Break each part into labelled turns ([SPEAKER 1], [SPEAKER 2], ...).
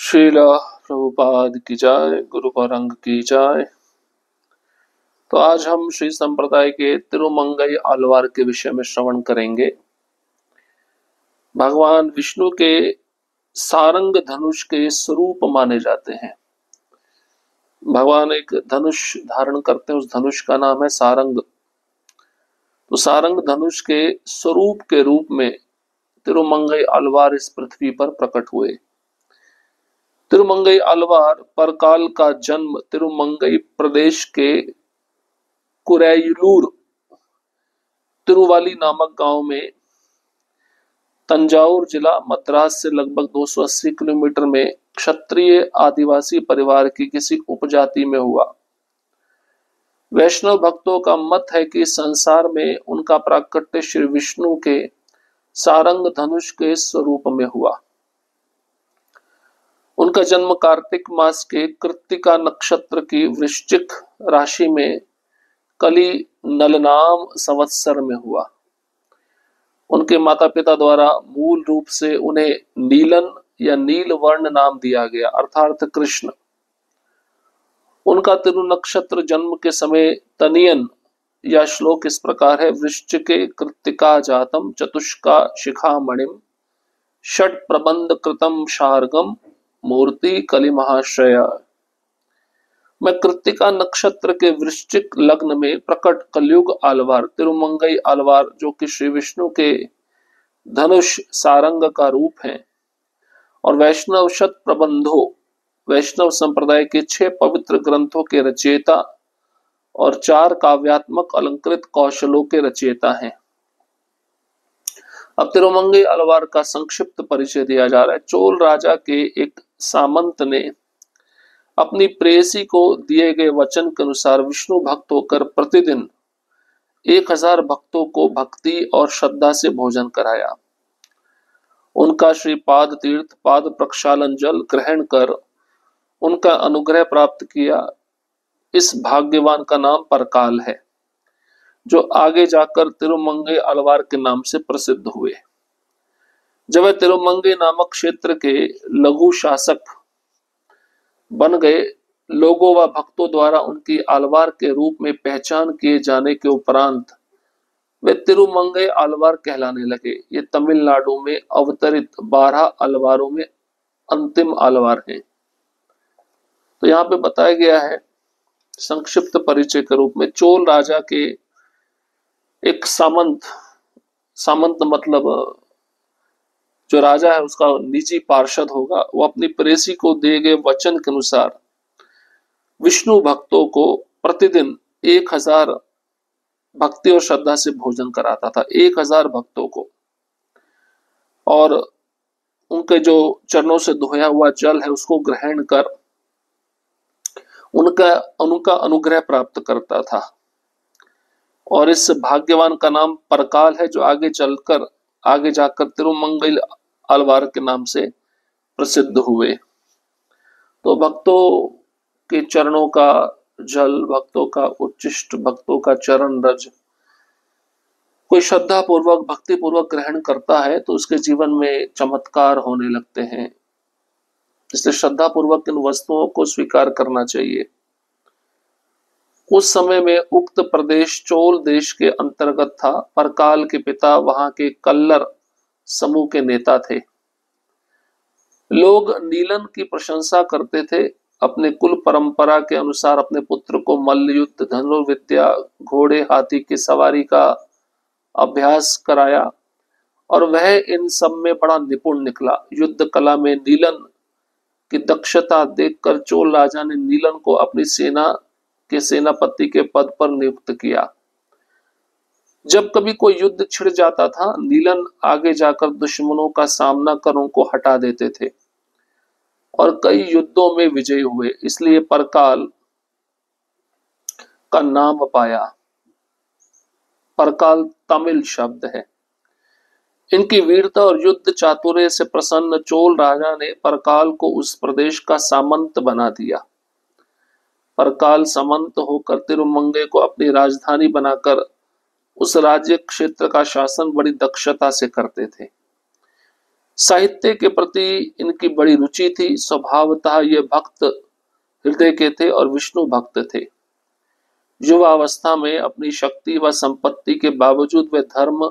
[SPEAKER 1] श्रीला प्रभुपाद की जय, गुरु गौरंग की जय। तो आज हम श्री संप्रदाय के तिरुमंगई आलवार के विषय में श्रवण करेंगे। भगवान विष्णु के सारंग धनुष के स्वरूप माने जाते हैं। भगवान एक धनुष धारण करते हैं, उस धनुष का नाम है सारंग। तो सारंग धनुष के स्वरूप के रूप में तिरुमंगई आलवार इस पृथ्वी पर प्रकट हुए। तिरुमंगई आलवार परकाल का जन्म तिरुमंगई प्रदेश के कुरैलूर तिरुवाली नामक गांव में तंजावुर जिला मद्रास से लगभग 280 किलोमीटर में क्षत्रिय आदिवासी परिवार की किसी उपजाति में हुआ। वैष्णव भक्तों का मत है कि संसार में उनका प्राकट्य श्री विष्णु के सारंग धनुष के स्वरूप में हुआ। उनका जन्म कार्तिक मास के कृत्तिका नक्षत्र की वृश्चिक राशि में कली नलनाम संवत्सर में हुआ। उनके माता पिता द्वारा मूल रूप से उन्हें नीलन या नील वर्ण नाम दिया गया, अर्थात कृष्ण। उनका तिरु नक्षत्र जन्म के समय तनियन या श्लोक इस प्रकार है: वृश्चिके कृत्तिका जातम चतुष्का शिखामणिम षट प्रबंध कृतम शार्गम मूर्ति कलि महाश्रय। मैं कृत्तिका नक्षत्र के वृश्चिक लग्न में प्रकट कलयुग आलवार तिरुमंगई आलवार, जो कि श्री विष्णु के धनुष सारंग का रूप है, और वैष्णव शत प्रबंधों वैष्णव संप्रदाय के 6 पवित्र ग्रंथों के रचयिता और 4 काव्यात्मक अलंकृत कौशलों के रचयिता हैं। अब तिरुमंगई आलवार का संक्षिप्त परिचय दिया जा रहा है। चोल राजा के एक सामंत ने अपनी प्रेयसी को दिए गए वचन के अनुसार विष्णु भक्त होकर प्रतिदिन 1000 भक्तों को भक्ति और श्रद्धा से भोजन कराया। उनका श्री पाद तीर्थ पाद प्रक्षालन जल ग्रहण कर उनका अनुग्रह प्राप्त किया। इस भाग्यवान का नाम परकाल है, जो आगे जाकर तिरुमंगई आलवार के नाम से प्रसिद्ध हुए। जब वे तिरुमंगई नामक क्षेत्र के लघु शासक बन गए, लोगों व भक्तों द्वारा उनकी आलवार के रूप में पहचान किए जाने के उपरांत वे तिरुमंगई आलवार कहलाने लगे। ये तमिलनाडु में अवतरित 12 आलवारों में अंतिम आलवार है। तो यहाँ पे बताया गया है संक्षिप्त परिचय के रूप में, चोल राजा के एक सामंत मतलब जो राजा है उसका निजी पार्षद होगा, वो अपनी प्रेसी को दिए गए वचन के अनुसार विष्णु भक्तों को प्रतिदिन 1000 भक्ति और श्रद्धा से भोजन कराता था, 1000 भक्तों को, और उनके जो चरणों से धोया हुआ जल है उसको ग्रहण कर उनका अनुग्रह प्राप्त करता था। और इस भाग्यवान का नाम परकाल है, जो आगे जाकर तिरुमंगई आलवार के नाम से प्रसिद्ध हुए। तो भक्तों के चरणों का जल, भक्तों का उच्छिष्ट, भक्तों का चरण रज कोई श्रद्धा पूर्वक भक्ति पूर्वक ग्रहण करता है तो उसके जीवन में चमत्कार होने लगते हैं। इसलिए श्रद्धा पूर्वक इन वस्तुओं को स्वीकार करना चाहिए। उस समय में उक्त प्रदेश चोल देश के अंतर्गत था। परकाल के पिता वहां के कल्लर समूह के नेता थे। लोग नीलन की प्रशंसा करते थे। अपने कुल परंपरा के अनुसार अपने पुत्र को मल्ल युद्ध, धनुर्विद्या, घोड़े, हाथी की सवारी का अभ्यास कराया और वह इन सब में बड़ा निपुण निकला। युद्ध कला में नीलन की दक्षता देखकर चोल राजा ने नीलन को अपनी सेना के सेनापति के पद पर नियुक्त किया। जब कभी कोई युद्ध छिड़ जाता था, नीलन आगे जाकर दुश्मनों का सामना कर उनको हटा देते थे और कई युद्धों में विजयी हुए। इसलिए परकाल का नाम पाया। परकाल तमिल शब्द है। इनकी वीरता और युद्ध चातुर्य से प्रसन्न चोल राजा ने परकाल को उस प्रदेश का सामंत बना दिया। परकाल सामंत होकर तिरुमंगई को अपनी राजधानी बनाकर उस राज्य क्षेत्र का शासन बड़ी दक्षता से करते थे। साहित्य के प्रति इनकी बड़ी रुचि थी। स्वभावतः ये भक्त हृदय के थे और विष्णु भक्त थे। युवावस्था में अपनी शक्ति व संपत्ति के बावजूद वे धर्म,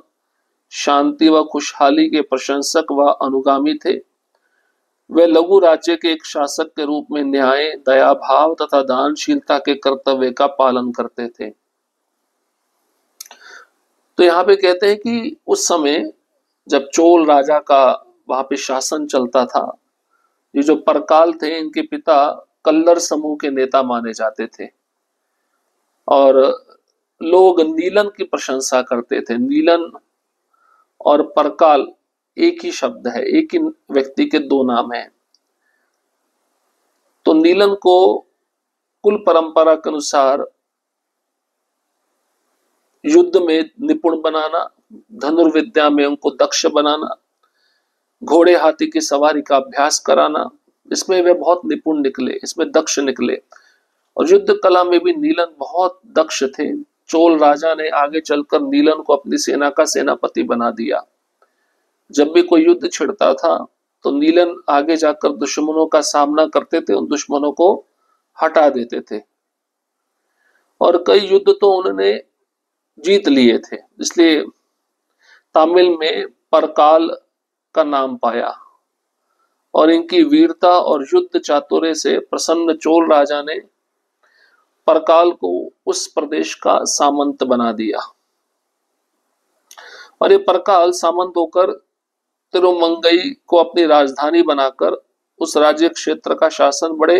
[SPEAKER 1] शांति व खुशहाली के प्रशंसक व अनुगामी थे। वे लघु राज्य के एक शासक के रूप में न्याय, दया भाव तथा दानशीलता के कर्तव्य का पालन करते थे। तो यहाँ पे कहते हैं कि उस समय जब चोल राजा का वहां पे शासन चलता था, ये जो परकाल थे इनके पिता कल्लर समूह के नेता माने जाते थे और लोग नीलन की प्रशंसा करते थे। नीलन और परकाल एक ही शब्द है, एक ही व्यक्ति के दो नाम हैं। तो नीलन को कुल परंपरा के अनुसार युद्ध में निपुण बनाना, धनुर्विद्या में उनको दक्ष बनाना, घोड़े हाथी की सवारी का अभ्यास कराना, इसमें वे बहुत निपुण निकले, इसमें दक्ष निकले। और युद्ध कला में भी नीलन बहुत दक्ष थे। चोल राजा ने आगे चलकर नीलन को अपनी सेना का सेनापति बना दिया। जब भी कोई युद्ध छिड़ता था तो नीलन आगे जाकर दुश्मनों का सामना करते थे, उन दुश्मनों को हटा देते थे और कई युद्ध तो उन्होंने जीत लिए थे, इसलिए तमिल में परकाल का नाम पाया। और इनकी वीरता और युद्ध चातुर्य से प्रसन्न चोल राजा ने परकाल को उस प्रदेश का सामंत बना दिया और ये परकाल सामंत होकर तिरुमंगई को अपनी राजधानी बनाकर उस राज्य क्षेत्र का शासन बड़े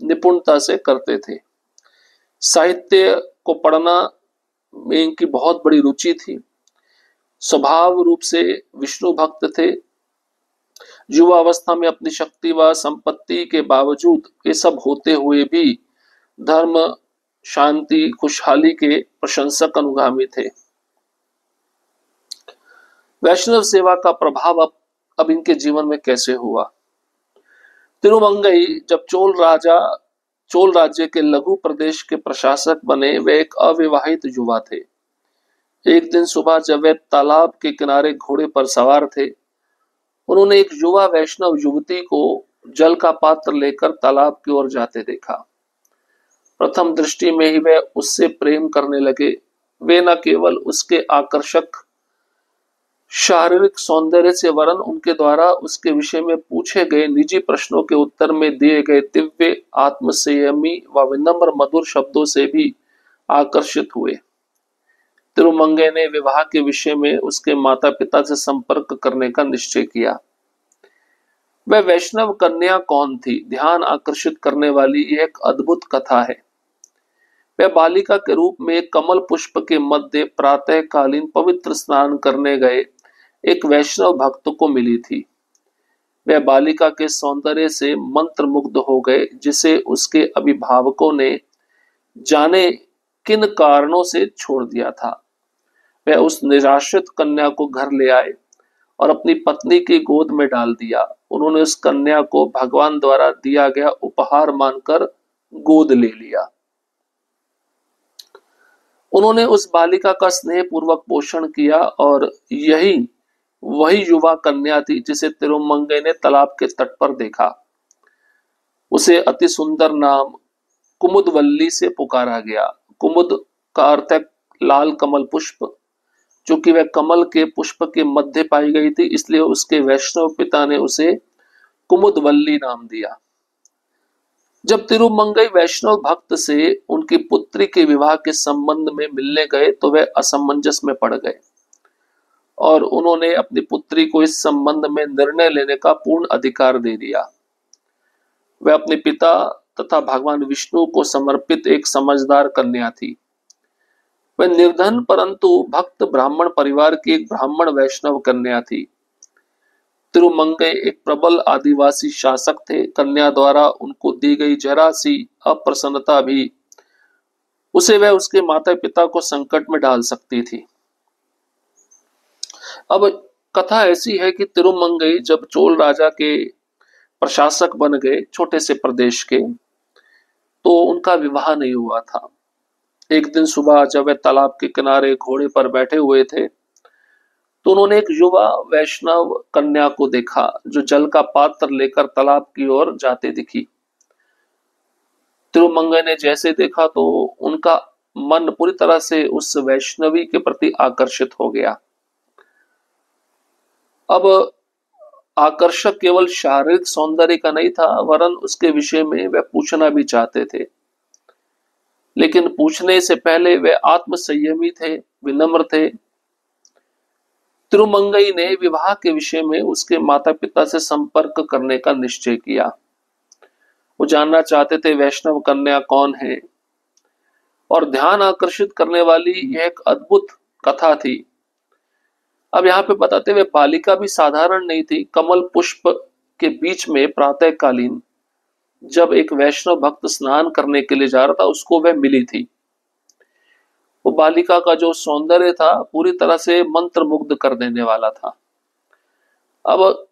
[SPEAKER 1] निपुणता से करते थे। साहित्य को पढ़ना में इनकी बहुत बड़ी रुचि थी। स्वभाव रूप से विष्णु भक्त थे। युवावस्था में अपनी शक्ति व संपत्ति के बावजूद ये सब होते हुए भी धर्म, शांति, खुशहाली के प्रशंसक अनुगामी थे। वैष्णव सेवा का प्रभाव अब इनके जीवन में कैसे हुआ? तिरुमंगई जब चोल राज्य के लघु प्रदेश के प्रशासक बने, वे एक अविवाहित युवा थे। एक दिन सुबह जब वे तालाब के किनारे घोड़े पर सवार थे, उन्होंने एक युवा वैष्णव युवती को जल का पात्र लेकर तालाब की ओर जाते देखा। प्रथम दृष्टि में ही वे उससे प्रेम करने लगे। वे न केवल उसके आकर्षक शारीरिक सौंदर्य से वरन उनके द्वारा उसके विषय में पूछे गए निजी प्रश्नों के उत्तर में दिए गए दिव्य, आत्मसंयमी व विनम्र मधुर शब्दों से भी आकर्षित हुए। तिरुमंगई ने विवाह के विषय में उसके माता पिता से संपर्क करने का निश्चय किया। वह वैष्णव कन्या कौन थी? ध्यान आकर्षित करने वाली एक अद्भुत कथा है। वह बालिका के रूप में कमल पुष्प के मध्य प्रातःकालीन पवित्र स्नान करने गए एक वैष्णव भक्त को मिली थी। वह बालिका के सौंदर्य से मंत्रमुग्ध हो गए, जिसे उसके अभिभावकों ने जाने किन कारणों से छोड़ दिया था। वह उस निराश्रित कन्या को घर ले आए और अपनी पत्नी की गोद में डाल दिया। उन्होंने उस कन्या को भगवान द्वारा दिया गया उपहार मानकर गोद ले लिया। उन्होंने उस बालिका का स्नेह पूर्वक पोषण किया और यही वही युवा कन्या थी जिसे तिरुमंगई ने तालाब के तट पर देखा। उसे अति सुंदर नाम कुमुदवल्ली से पुकारा गया। कुमुद का अर्थ है लाल कमल पुष्प। चूंकि वह कमल के पुष्प के मध्य पाई गई थी, इसलिए उसके वैष्णव पिता ने उसे कुमुदवल्ली नाम दिया। जब तिरुमंगई वैष्णव भक्त से उनकी पुत्री के विवाह के संबंध में मिलने गए तो वे असमंजस में पड़ गए और उन्होंने अपनी पुत्री को इस संबंध में निर्णय लेने का पूर्ण अधिकार दे दिया। वह अपने पिता तथा भगवान विष्णु को समर्पित एक समझदार कन्या थी। वह निर्धन परंतु भक्त ब्राह्मण परिवार की एक ब्राह्मण वैष्णव कन्या थी। तिरुमंगई एक प्रबल आदिवासी शासक थे। कन्या द्वारा उनको दी गई जरा सी अप्रसन्नता भी उसे वह उसके माता पिता को संकट में डाल सकती थी। अब कथा ऐसी है कि तिरुमंगई जब चोल राजा के प्रशासक बन गए छोटे से प्रदेश के, तो उनका विवाह नहीं हुआ था। एक दिन सुबह जब वे तालाब के किनारे घोड़े पर बैठे हुए थे तो उन्होंने एक युवा वैष्णव कन्या को देखा जो जल का पात्र लेकर तालाब की ओर जाते दिखी। तिरुमंगई ने जैसे देखा तो उनका मन पूरी तरह से उस वैष्णवी के प्रति आकर्षित हो गया। अब आकर्षक केवल शारीरिक सौंदर्य का नहीं था, वरन उसके विषय में वे पूछना भी चाहते थे। लेकिन पूछने से पहले वे आत्म संयमी थे, विनम्र थे। तिरुमंगई ने विवाह के विषय में उसके माता पिता से संपर्क करने का निश्चय किया। वो जानना चाहते थे वैष्णव कन्या कौन है, और ध्यान आकर्षित करने वाली यह एक अद्भुत कथा थी। अब यहाँ पे बताते हुए बालिका भी साधारण नहीं थी। कमल पुष्प के बीच में प्रातःकालीन जब एक वैष्णव भक्त स्नान करने के लिए जा रहा था, उसको वह मिली थी। वो बालिका का जो सौंदर्य था पूरी तरह से मंत्र मुग्ध कर देने वाला था। अब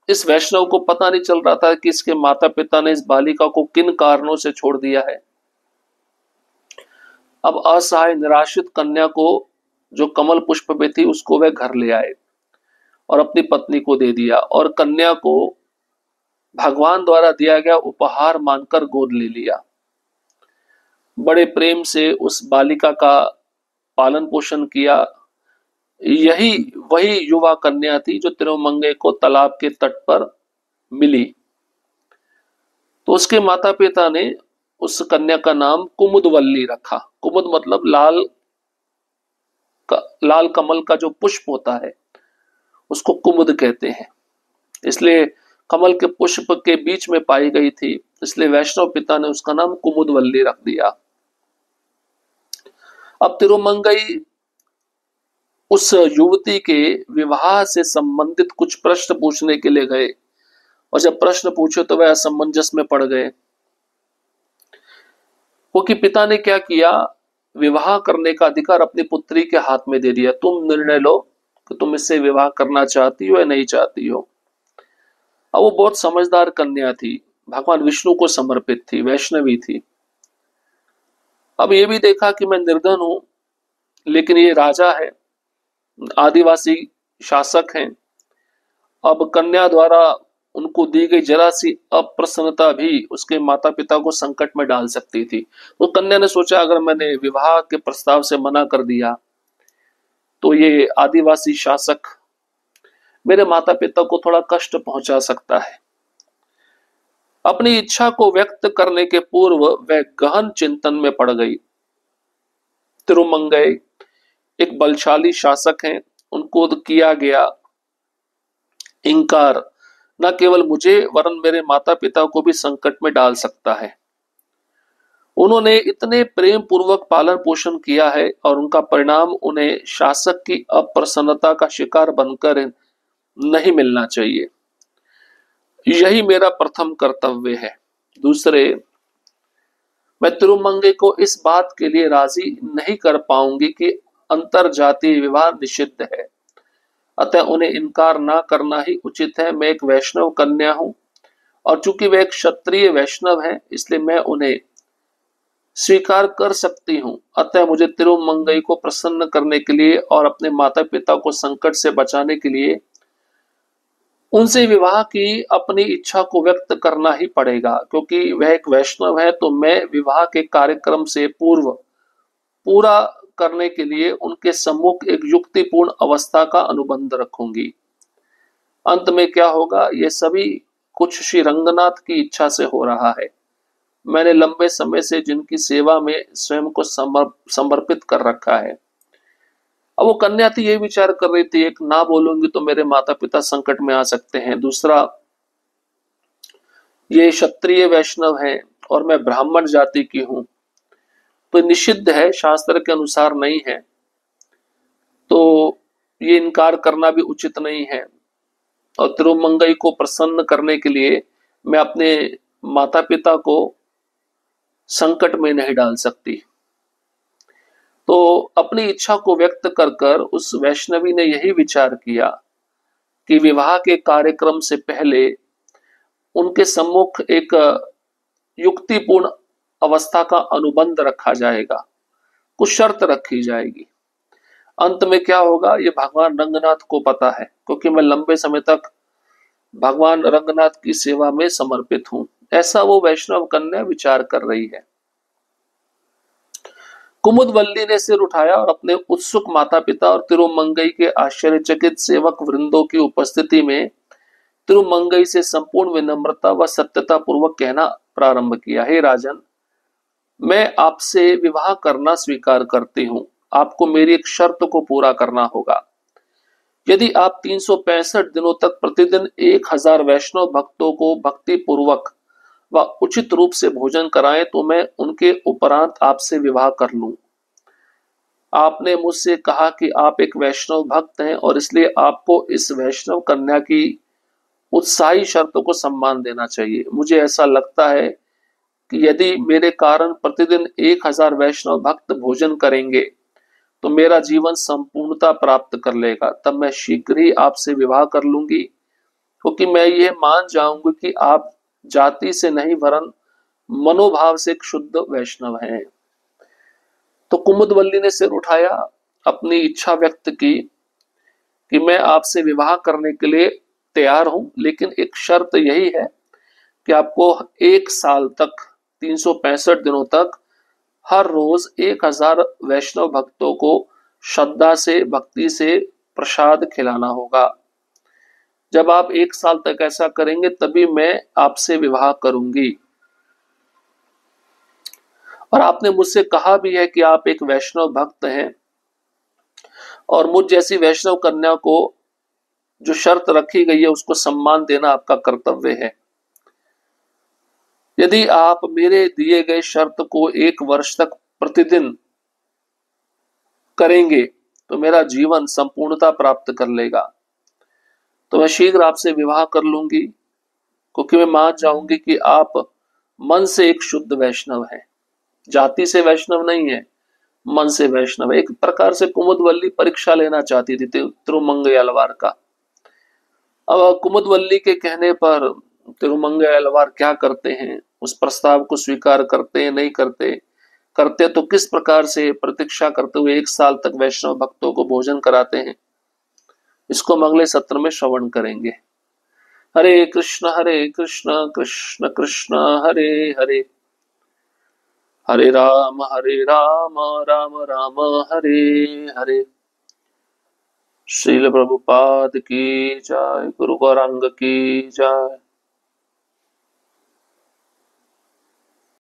[SPEAKER 1] इस वैष्णव को पता नहीं चल रहा था कि इसके माता पिता ने इस बालिका को किन कारणों से छोड़ दिया है। अब असहाय निराश्रित कन्या को जो कमल पुष्प में थी उसको वह घर ले आए और अपनी पत्नी को दे दिया, और कन्या को भगवान द्वारा दिया गया उपहार मानकर गोद ले लिया। बड़े प्रेम से उस बालिका का पालन पोषण किया। यही वही युवा कन्या थी जो तिरुमंगई को तालाब के तट पर मिली। तो उसके माता पिता ने उस कन्या का नाम कुमुदवल्ली रखा। कुमुद मतलब लाल कमल का जो पुष्प होता है उसको कुमुद कहते हैं, इसलिए कमल के पुष्प के बीच में पाई गई थी, इसलिए वैष्णव पिता ने उसका नाम कुमुदवल्ली रख दिया। अब तिरुमंगई उस युवती के विवाह से संबंधित कुछ प्रश्न पूछने के लिए गए, और जब प्रश्न पूछे तो वह असमंजस में पड़ गए। क्योंकि पिता ने क्या किया, विवाह करने का अधिकार अपनी पुत्री के हाथ में दे दिया। तुम निर्णय लो कि तुम इससे विवाह करना चाहती हो या नहीं चाहती हो। अब वो बहुत समझदार कन्या थी, भगवान विष्णु को समर्पित थी, वैष्णवी थी। अब ये भी देखा कि मैं निर्धन हूं, लेकिन ये राजा है, आदिवासी शासक हैं। अब कन्या द्वारा उनको दी गई जरा सी अप्रसन्नता भी उसके माता पिता को संकट में डाल सकती थी। तो कन्या ने सोचा अगर मैंने विवाह के प्रस्ताव से मना कर दिया तो ये आदिवासी शासक मेरे माता पिता को थोड़ा कष्ट पहुंचा सकता है। अपनी इच्छा को व्यक्त करने के पूर्व वह गहन चिंतन में पड़ गई। तिरुमंगई एक बलशाली शासक हैं, उनको किया गया इंकार न केवल मुझे वरन मेरे माता पिता को भी संकट में डाल सकता है। उन्होंने इतने प्रेम पूर्वक पालन पोषण किया है और उनका परिणाम उन्हें शासक की अप्रसन्नता का शिकार बनकर नहीं मिलना चाहिए। यही मेरा प्रथम कर्तव्य है। दूसरे, मैं तिरुमंगई को इस बात के लिए राजी नहीं कर पाऊंगी कि अंतर जातीय विवाह निषिद्ध है, अतः उन्हें इनकार ना करना ही उचित है। मैं एक वैष्णव कन्या हूं, और चूंकि वे एक क्षत्रिय वैष्णव हैं, इसलिए मैं उन्हें स्वीकार कर सकती हूं। अतः मुझे तिरुमंगई को प्रसन्न करने के लिए और अपने माता पिता को संकट से बचाने के लिए उनसे विवाह की अपनी इच्छा को व्यक्त करना ही पड़ेगा। क्योंकि वह एक वैष्णव है, तो मैं विवाह के कार्यक्रम से पूर्व पूरा करने के लिए उनके सम्मुख एक युक्तिपूर्ण अवस्था का अनुबंध रखूंगी। अंत में क्या होगा, ये सभी कुछ श्री रंगनाथ की इच्छा से हो रहा है। मैंने लंबे समय से जिनकी सेवा में स्वयं को समर्पित कर रखा है। अब वो कन्या थी, ये विचार कर रही थी, एक ना बोलूंगी तो मेरे माता पिता संकट में आ सकते हैं। दूसरा, ये क्षत्रिय वैष्णव है और मैं ब्राह्मण जाति की हूं, तो निषिद्ध है, शास्त्र के अनुसार नहीं है, तो ये इनकार करना भी उचित नहीं है। और तिरुमंगई को प्रसन्न करने के लिए मैं अपने माता पिता को संकट में नहीं डाल सकती। तो अपनी इच्छा को व्यक्त कर कर उस वैष्णवी ने यही विचार किया कि विवाह के कार्यक्रम से पहले उनके सम्मुख एक युक्तिपूर्ण अवस्था का अनुबंध रखा जाएगा, कुछ शर्त रखी जाएगी। अंत में क्या होगा ये भगवान रंगनाथ को पता है, क्योंकि मैं लंबे समय तक भगवान रंगनाथ की सेवा में समर्पित हूं। ऐसा वो वैष्णव कन्या विचार कर रही है। कुमुदवल्ली ने सिर उठाया और अपने उत्सुक माता पिता और तिरुमंगई के आश्चर्यचकित सेवक वृंदों की उपस्थिति में तिरुमंगई से संपूर्ण विनम्रता व सत्यता पूर्वक कहना प्रारंभ किया। हे राजन, मैं आपसे विवाह करना स्वीकार करती हूँ। आपको मेरी एक शर्त को पूरा करना होगा। यदि आप 365 दिनों तक प्रतिदिन 1000 वैष्णव भक्तों को भक्ति पूर्वक व उचित रूप से भोजन कराएं तो मैं उनके उपरांत आपसे विवाह कर लूं। आपने मुझसे कहा कि आप एक वैष्णव भक्त हैं और इसलिए आपको इस वैष्णव कन्या की उत्साही शर्तों को सम्मान देना चाहिए। मुझे ऐसा लगता है कि यदि मेरे कारण प्रतिदिन 1000 वैष्णव भक्त भोजन करेंगे तो मेरा जीवन संपूर्णता प्राप्त कर लेगा। तब मैं शीघ्र ही आपसे विवाह कर लूंगी, क्योंकि मैं ये मान जाऊंगी कि आप जाति से नहीं वरन मनोभाव से एक शुद्ध वैष्णव हैं। तो कुमुदवल्ली ने सिर उठाया, अपनी इच्छा व्यक्त की कि मैं आपसे विवाह करने के लिए तैयार हूं, लेकिन एक शर्त यही है कि आपको 1 साल तक 365 दिनों तक हर रोज 1000 वैष्णव भक्तों को श्रद्धा से भक्ति से प्रसाद खिलाना होगा। जब आप 1 साल तक ऐसा करेंगे तभी मैं आपसे विवाह करूंगी। और आपने मुझसे कहा भी है कि आप एक वैष्णव भक्त हैं और मुझ जैसी वैष्णव कन्या को जो शर्त रखी गई है उसको सम्मान देना आपका कर्तव्य है। यदि आप मेरे दिए गए शर्त को 1 वर्ष तक प्रतिदिन करेंगे तो मेरा जीवन संपूर्णता प्राप्त कर लेगा। तो मैं शीघ्र आपसे विवाह कर लूंगी, क्योंकि मैं मान जाऊंगी कि आप मन से एक शुद्ध वैष्णव हैं, जाति से वैष्णव नहीं है, मन से वैष्णव है। एक प्रकार से कुमुदवल्ली परीक्षा लेना चाहती थी तिरुमंगई अलवार का। अब कुमुदवल्ली के कहने पर तिरुमंगई अलवार क्या करते हैं, उस प्रस्ताव को स्वीकार करते हैं नहीं करते, करते तो किस प्रकार से प्रतीक्षा करते हुए 1 साल तक वैष्णव भक्तों को भोजन कराते हैं, इसको हम अगले सत्र में श्रवण करेंगे। हरे कृष्ण कृष्ण कृष्ण हरे हरे, हरे राम राम राम हरे हरे। श्रील प्रभुपाद की जय, गुरु गौरांग की जय।